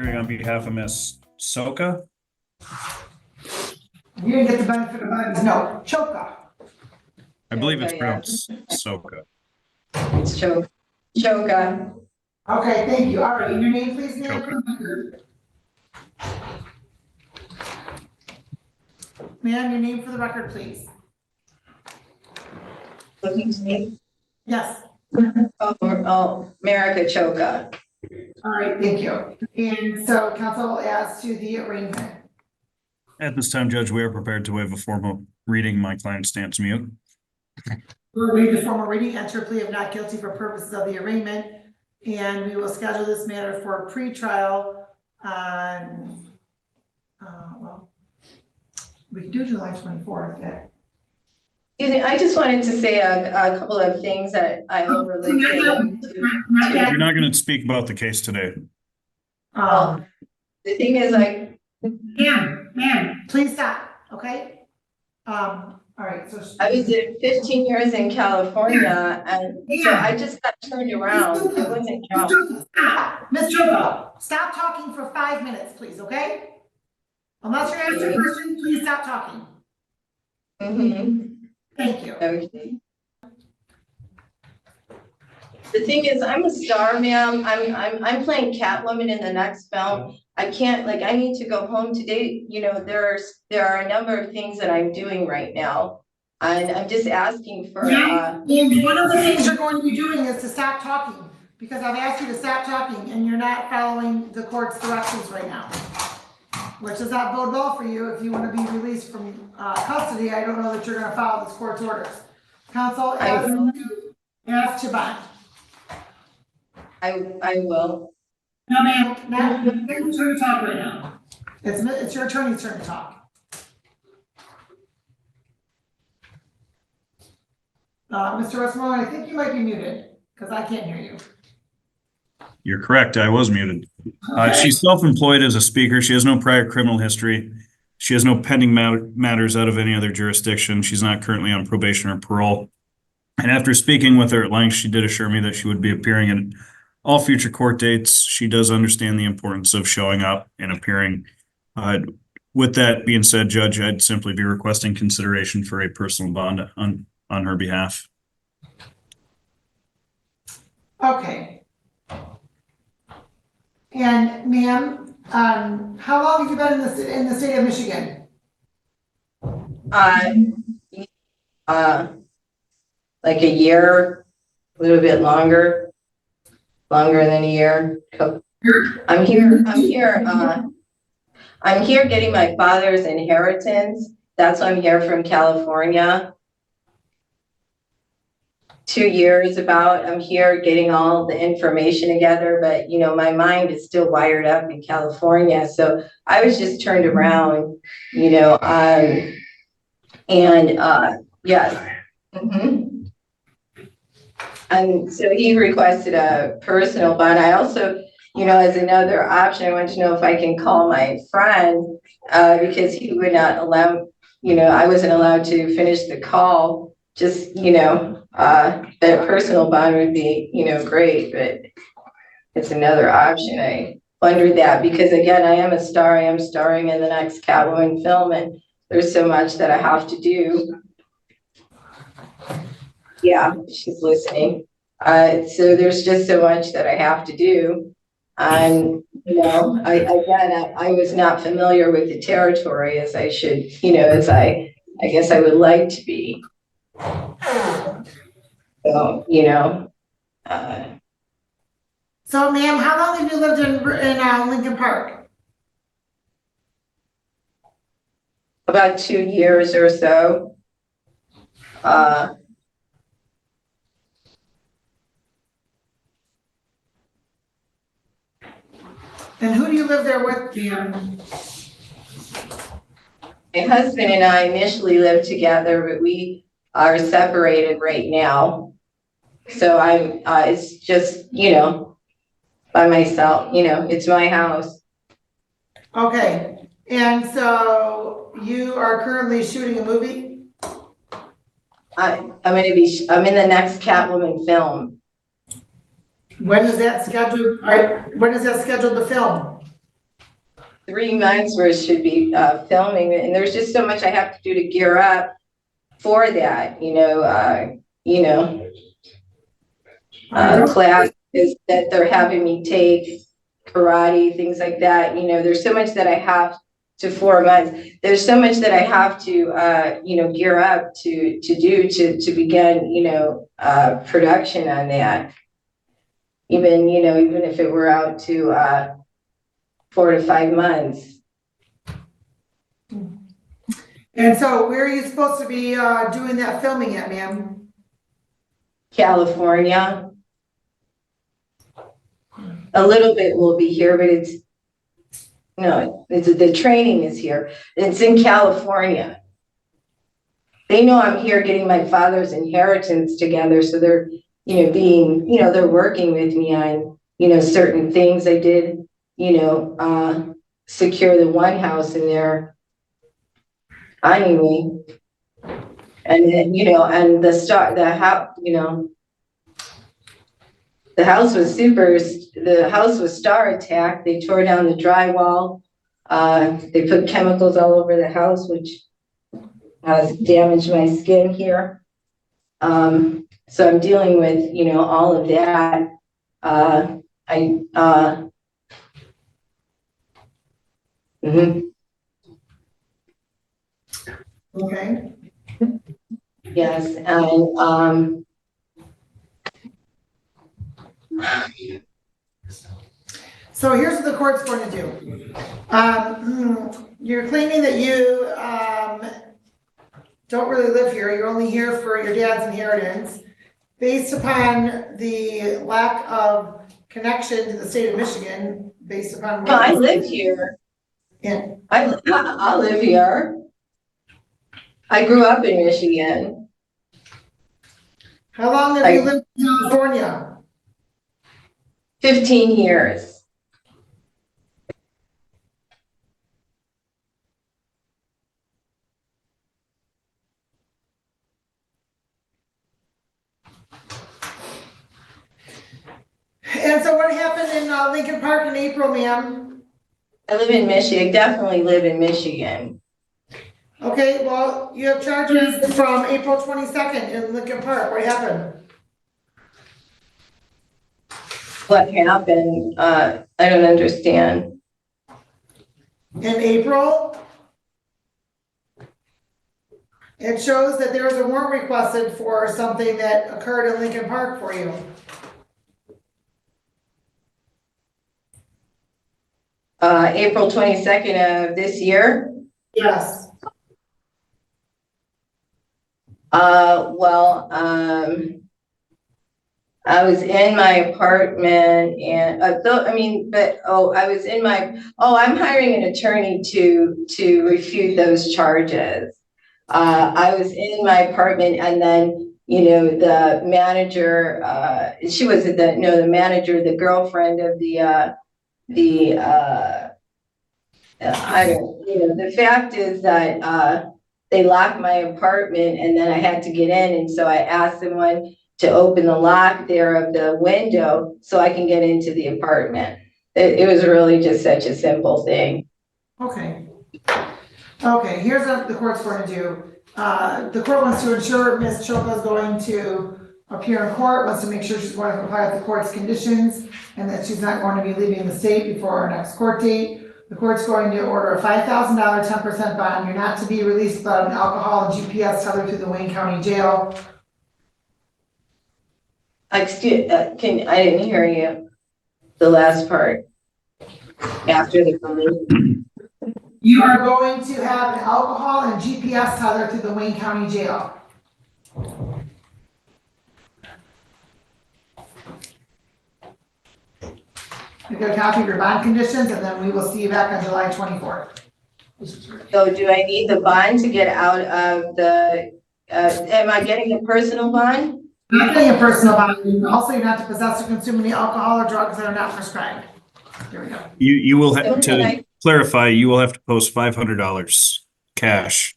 appearing on behalf of Miss Soka. You didn't get the benefit of mine. No, Choka. I believe it's Yeah. pronounced Soka. It's Choka. Okay, thank you. All right, your name, please, ma'am. Choka. Ma'am, your name for the record, please. Looking to me. Yes. Oh, America Choka. All right, thank you. And so council as to the arraignment. At this time, Judge, we are prepared to waive a formal reading. My client stands mute. We'll read the formal reading, enter plea of not guilty for purposes of the arraignment, and we will schedule this matter for pre-trial on, well, we can do July 24th. I just wanted to say a couple of things that I overlooked. You're not going to speak about the case today. The thing is, Ma'am, please stop, okay? All right, so. I was in 15 years in California, and so I just got turned around. I wasn't drunk. Ms. Choka, stop talking for 5 minutes, please, okay? Unless you're asking a question, please stop talking. Thank you. Okay. The thing is, I'm a star, ma'am. I'm playing Catwoman in the next film. I can't, like, I need to go home today. You know, there are a number of things that I'm doing right now, and I'm just asking for. And one of the things you're going to be doing is to stop talking, because I've asked you to stop talking, and you're not following the court's directions right now, which does not bode well for you if you want to be released from custody. I don't know that you're going to follow this court's orders. Counsel, ask to bond. I will. No, ma'am, it's your turn to talk right now. It's your attorney's turn to talk. Mr. Westmoreland, I think you might be muted because I can't hear you. You're correct. I was muted. She's self-employed as a speaker. She has no prior criminal history. She has no pending matters out of any other jurisdiction. She's not currently on probation or parole. And after speaking with her at length, she did assure me that she would be appearing at all future court dates. She does understand the importance of showing up and appearing. With that being said, Judge, I'd simply be requesting consideration for a personal bond on her behalf. Okay. And ma'am, how long have you been in the state of Michigan? Like a year, a little bit longer than a year. I'm here getting my father's inheritance. That's why I'm here from California. 2 years about. I'm here getting all the information together, but you know, my mind is still wired up in California. So I was just turned around, you know, yes. And so he requested a personal bond. I also, you know, as another option, I want to know if I can call my friend because he would not allow, you know, I wasn't allowed to finish the call. Just, you know, that personal bond would be, you know, great, but it's another option. I wondered that because again, I am a star. I am starring in the next Catwoman film, and there's so much that I have to do. Yeah, she's listening. So there's just so much that I have to do. And, you know, I was not familiar with the territory as I should, you know, as I guess I would like to be. So, you know. So ma'am, how long have you lived in Lincoln Park? About 2 years or so. And who do you live there with, ma'am? My husband and I initially lived together, but we are separated right now. So I'm, it's just, you know, by myself, you know, it's my house. Okay, and so you are currently shooting a movie? I'm in the next Catwoman film. When is that scheduled? When is that scheduled to film? 3 months where it should be filming, and there's just so much I have to do to gear up for that, classes that they're having me take, karate, things like that. There's so much that I have to 4 months. There's so much that I have to, gear up to do to begin, production on that. Even if it were out to 4 to 5 months. And so where are you supposed to be doing that filming at, ma'am? California. A little bit will be here, but the training is here. It's in California. They know I'm here getting my father's inheritance together, so they're, they're working with me on, certain things. I did, secure the one house in there anyway. And then, and the house was star attacked. They tore down the drywall. They put chemicals all over the house, which has damaged my skin here. So I'm dealing with, all of that. Okay. Yes, and so here's what the court's going to do. You're claiming that you don't really live here. You're only here for your dad's inheritance. Based upon the lack of connection to the state of Michigan, based upon. no, I live here. Yeah. I live here. I grew up in Michigan. How long have you lived in California? 15 years. And so what happened in Lincoln Park in April, ma'am? I live in Michigan, definitely live in Michigan. Okay, well, you have charges from April 22nd in Lincoln Park. What happened? What happened? I don't understand. In April, it shows that there was a warrant requested for something that occurred in Lincoln Park for you. April 22nd of this year? Yes. I was in my apartment and I'm hiring an attorney to refute those charges. I was in my apartment and then, the manager, the manager, the girlfriend of the fact is that, they locked my apartment and then I had to get in. And so I asked someone to open the lock there of the window so I can get into the apartment. It was really just such a simple thing. Okay. Okay, here's what the court's going to do. The court wants to ensure Ms. Choka is going to appear in court, wants to make sure she's going to comply with the court's conditions and that she's not going to be leaving the state before our next court date. The court's going to order a $5,000 10% bond. You're not to be released without an alcohol and GPS tethered through the Wayne County Jail. I didn't hear you. The last part. After the bond. You are going to have an alcohol and GPS tethered through the Wayne County Jail. You get a copy of your bond conditions, and then we will see you back on July 24th. So do I need the bond to get out of the, am I getting a personal bond? You're not getting a personal bond. Also, you're not to possess or consume any alcohol or drugs that are not prescribed. Here we go. You will have to clarify, you will have to post $500 cash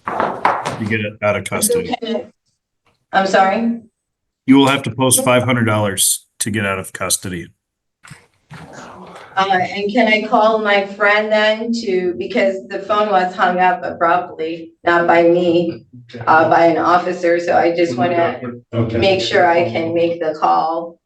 to get it out of custody. I'm sorry? You will have to post $500 to get out of custody. And can I call my friend then because the phone was hung up abruptly, not by me, by an officer, so I just wanna make sure I can make the call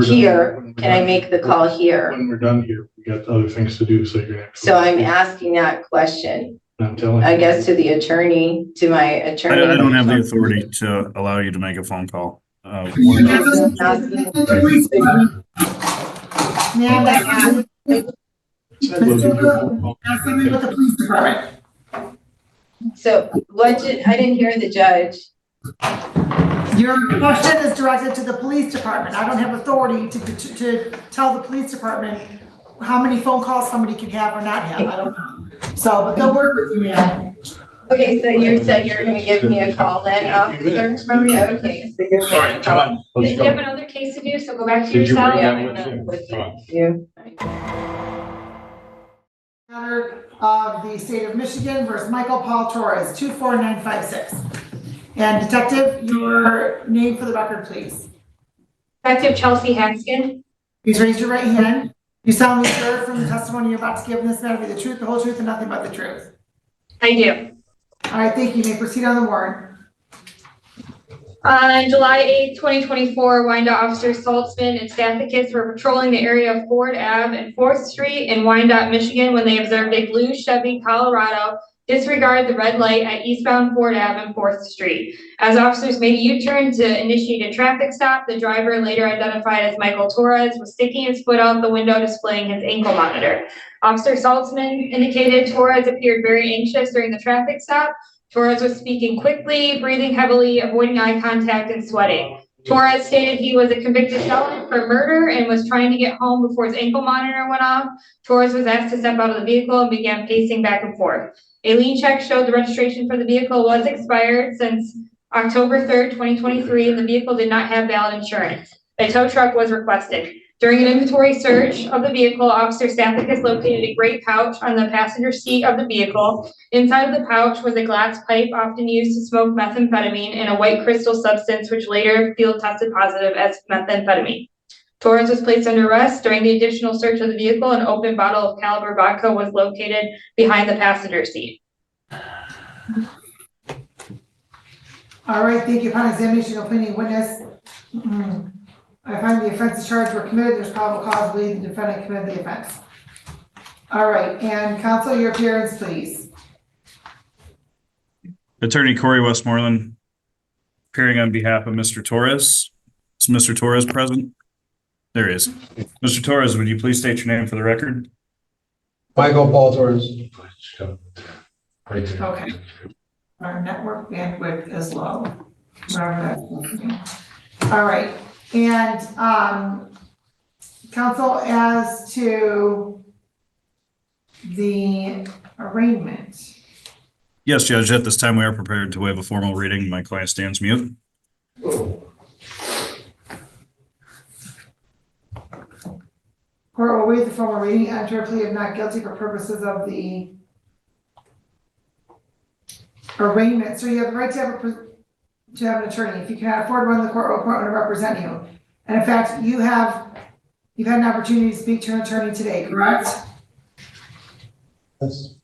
here. Can I make the call here? When we're done here, we got other things to do, so you're gonna have to. So I'm asking that question, I'm telling you. I guess, to the attorney, to my attorney. I don't have the authority to allow you to make a phone call. Ma'am, that's the police department. Ma'am, that's something with the police department. So I didn't hear the judge. Your question is directed to the police department. I don't have authority to tell the police department how many phone calls somebody can have or not have. I don't know. So, but they'll work with you, ma'am. Okay, so you said you're gonna give me a call then, officer? Okay. So you're All right, come on. Let's You go. have another case to do, so go back to Did your you cell. bring Yeah, that I'm with not you? with you. Matter of the state of Michigan versus Michael Paul Torres, 24956. And detective, your name for the record, please. Detective Chelsea Hanskin. Please raise your right hand. You solemnly swear from the testimony you're about to give in this matter be the truth, the whole truth, and nothing but the truth. I do. All right, thank you. You may proceed on the warrant. On July 8th, 2024, Wyandotte Officer Saltzman and Stathakis were patrolling the area of Ford Ave and 4th Street in Wyandotte, Michigan, when they observed a blue Chevy Colorado disregard the red light at eastbound Ford Ave and 4th Street. As officers made a U-turn to initiate a traffic stop, the driver, later identified as Michael Torres, was sticking his foot out the window displaying his ankle monitor. Officer Saltzman indicated Torres appeared very anxious during the traffic stop. Torres was speaking quickly, breathing heavily, avoiding eye contact, and sweating. Torres stated he was a convicted felon for murder and was trying to get home before his ankle monitor went off. Torres was asked to step out of the vehicle and began pacing back and forth. A lien check showed the registration for the vehicle was expired since October 3rd, 2023, and the vehicle did not have valid insurance. A tow truck was requested. During an inventory search of the vehicle, Officer Stathakis located a gray pouch on the passenger seat of the vehicle. Inside of the pouch was a glass pipe often used to smoke methamphetamine and a white crystal substance which later field tested positive as methamphetamine. Torres was placed under arrest. During the additional search of the vehicle, an open bottle of Caliber vodka was located behind the passenger seat. All right, thank you. Upon examination of opinion witness, I find the offenses charged were committed. There's probable cause to believe the defendant committed the offense. All right, and counsel, your appearance, please. Attorney Corey Westmoreland, appearing on behalf of Mr. Torres. Is Mr. Torres present? There he is. Mr. Torres, would you please state your name for the record? Michael Paul Torres. Right there. Okay. Our network bandwidth is low. Whatever that's supposed to be. All right, and counsel, as to the arraignment. Yes, Judge, at this time we are prepared to waive a formal reading. My client stands mute. Court will waive the formal reading, enter a plea of not guilty for purposes of the arraignment. So you have the right to have an attorney. If you cannot afford one, the court will appoint one to represent you. And in fact, you've had an opportunity to speak to an attorney today, correct? Yes.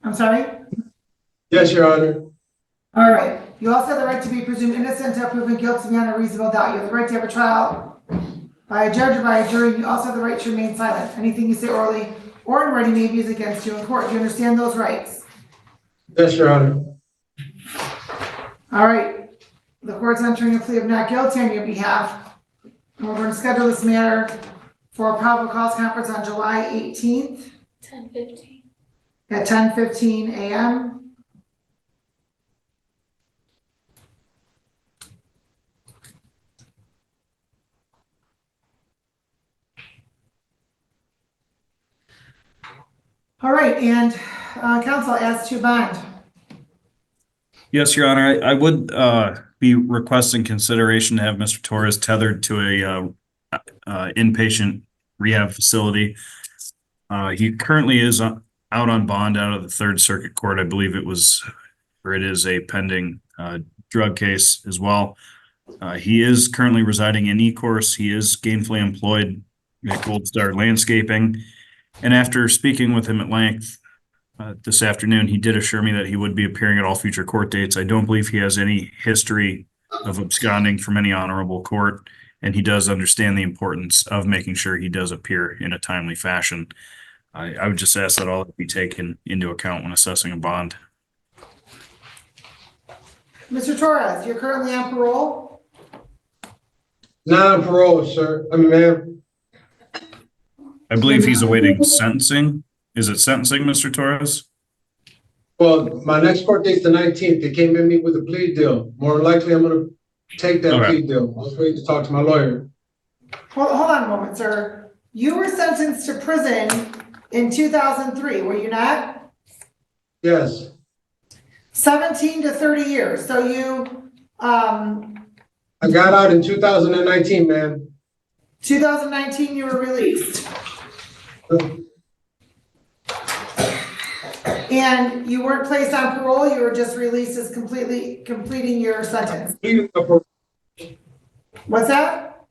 I'm sorry? Yes, Your Honor. All right. You also have the right to be presumed innocent until proven guilty beyond a reasonable doubt. You have the right to have a trial by a judge or by a jury. You also have the right to remain silent. Anything you say orally or in writing may be used against you in court. Do you understand those rights? Yes, Your Honor. All right. The court's entering a plea of not guilty on your behalf. And we're going to schedule this matter for a probable cause conference on July 18th. 10:15. At 10:15 a.m. All right, and counsel, as to bond. Yes, Your Honor, I would be requesting consideration to have Mr. Torres tethered to a inpatient rehab facility. He currently is out on bond out of the Third Circuit Court. I believe it is a pending drug case as well. He is currently residing in Ecorse. He is gainfully employed at Gold Star Landscaping. And after speaking with him at length this afternoon, he did assure me that he would be appearing at all future court dates. I don't believe he has any history of absconding from any honorable court, and he does understand the importance of making sure he does appear in a timely fashion. I would just ask that all be taken into account when assessing a bond. Mr. Torres, you're currently on parole? Not on parole, sir. I mean, ma'am. I believe he's awaiting sentencing. Is it sentencing, Mr. Torres? Well, my next court date's the 19th. They came in me with a plea deal. More than likely, I'm gonna take that Okay. plea deal. I was waiting to talk to my lawyer. Hold on a moment, sir. You were sentenced to prison in 2003, were you not? Yes, 17 to 30 years. So you, I got out in 2019, ma'am. 2019, you were released. And you weren't placed on parole, you were just released as completing your sentence. What's that?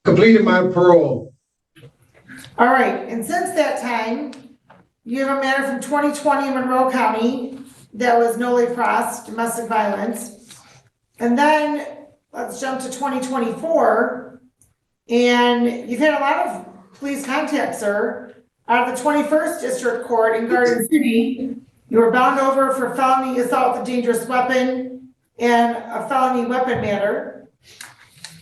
Completed my parole. All right, and since that time, you have a matter from 2020 in Monroe County that was nolle pros, domestic violence. And then let's jump to 2024. And you've had a lot of police contact, sir. Out of the 21st District Court in Garden City, you were bound over for felony assault with a dangerous weapon and a felony weapon matter.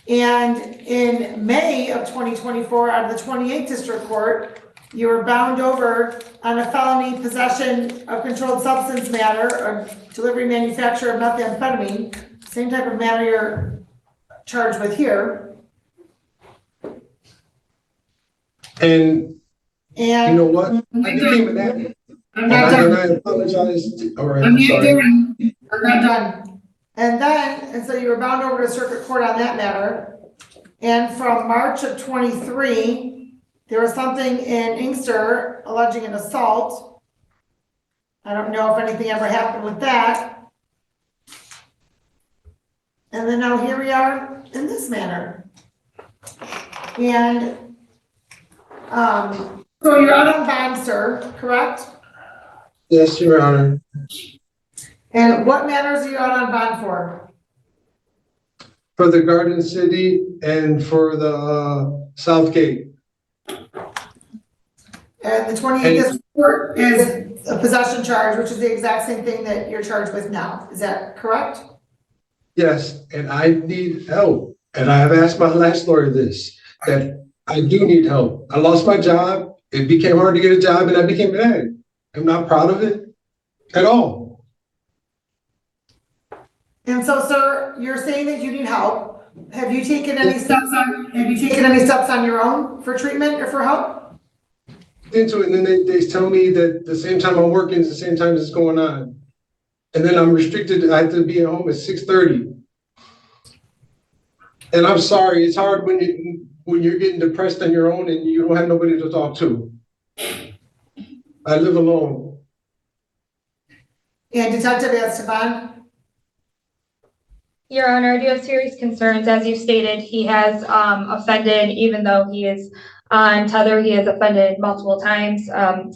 And in May of 2024, out of the 28th District Court, you were bound over on a felony possession of controlled substance matter or delivery manufacture of methamphetamine, same type of matter you're charged with here. And you And know what? I became an addict. I'm And not I, done. and I apologize. All right, I'm I'm not sorry. done. I'm not done. And so you were bound over to circuit court on that matter. And from March of 23, there was something in Inkster alleging an assault. I don't know if anything ever happened with that. And then now here we are in this manner. And, so you're out on bond, sir, correct? Yes, Your Honor. And what matters are you out on bond for? For the Garden City and for the South Gate. And the 28th District Court is a possession charge, which is the exact same thing that you're charged with now. Is that correct? Yes, and I need help. And I have asked my last lawyer this, that I do need help. I lost my job. It became hard to get a job and I became an addict. I'm not proud of it at all. And so, sir, you're saying that you need help. Have you taken any steps on your own for treatment or for help? Into it, and then they tell me that the same time I'm working is the same time it's going on. And then I'm restricted, I have to be at home at 6:30. And I'm sorry, it's hard when you're getting depressed on your own and you don't have nobody to talk to. I live alone. And Detective Esteban? Your Honor, I do have serious concerns. As you stated, he has offended, even though he is on tether, he has offended multiple times,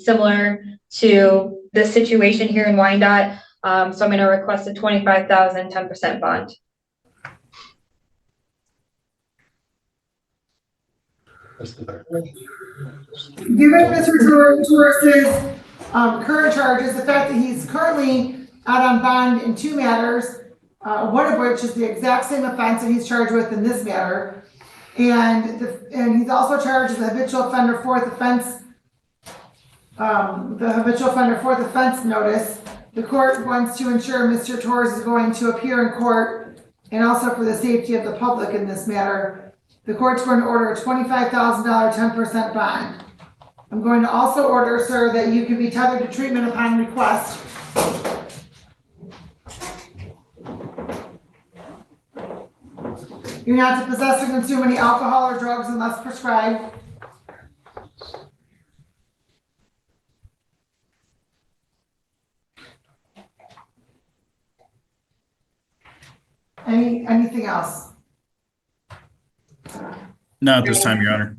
similar to the situation here in Wyandotte. So I'm going to request a $25,000, 10% bond. Given Mr. Torres's current charges, the fact that he's currently out on bond in two matters, one of which is the exact same offense that he's charged with in this matter, and he's also charged as a habitual offender fourth offense, the habitual offender fourth offense notice. The court wants to ensure Mr. Torres is going to appear in court and also for the safety of the public in this matter. The court's going to order a $25,000, 10% bond. I'm going to also order, sir, that you can be tethered to treatment upon request. You're not to possess or consume any alcohol or drugs unless prescribed. Anything else? Not at this time, Your Honor.